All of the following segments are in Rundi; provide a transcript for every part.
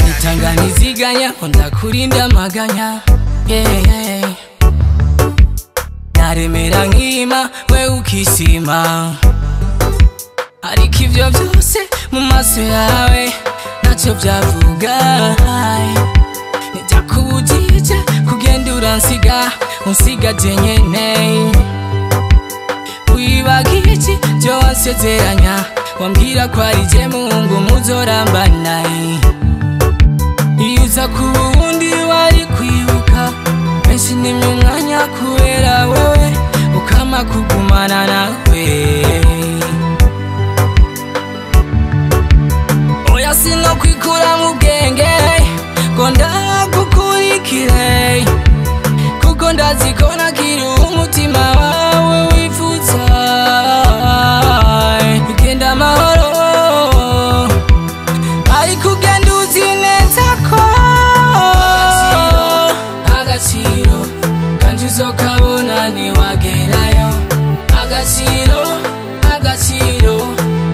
Nitanganiziganya ndakurinda maganya naremera nkima we ukisima ariko ivyo byose mu maso yawe ntacyo byavuga ntibyakubujije kugenda uransiga unsigaje nyene wibagiye iki byo wansezeranya wambwira ko ari je Mungu muzorambana iyo uza kuba uwundi wari kwibuka benshi nimye umwanya kubera wewe ukama kugumana nawe oya sino kwikura mu bwenge ngo ndagukurikire kuko ndazi ko nakiri umutima wawe wifuza bigenda amahoro ariko ugenda uzi neza ko Agaciro kandi uzokabona niwagerayo Agaciro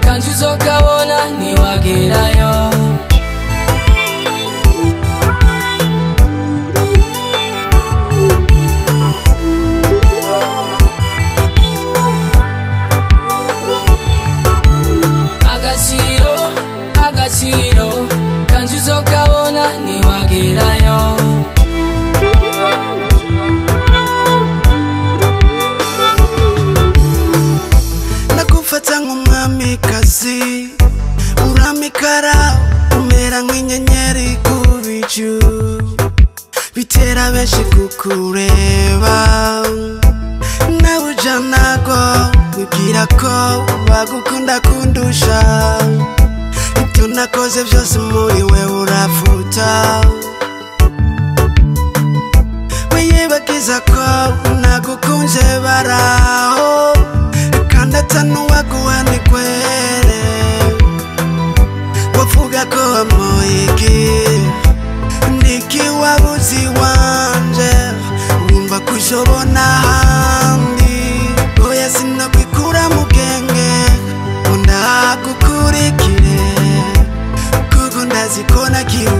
kandi uzokabona niwagerayo Agaciro kandi uzokabona niwagerayo nakufata nk'umwamikazi uramikara umera nk'inyenyeri ku bicu bitera benshi kukureba nawe ujanago wibwira ko bagukunda kundusha ibyo nakoze byose muri we urafuta wiyibagiza ko nagukunze baraho kandi atanuwaguha nikwere wavuga ko wamoyiki niki wabuzi wanje wumva kushobona handi oya sinokwikura mu bwenge ndagukurikire kuko ndazi ko nakiri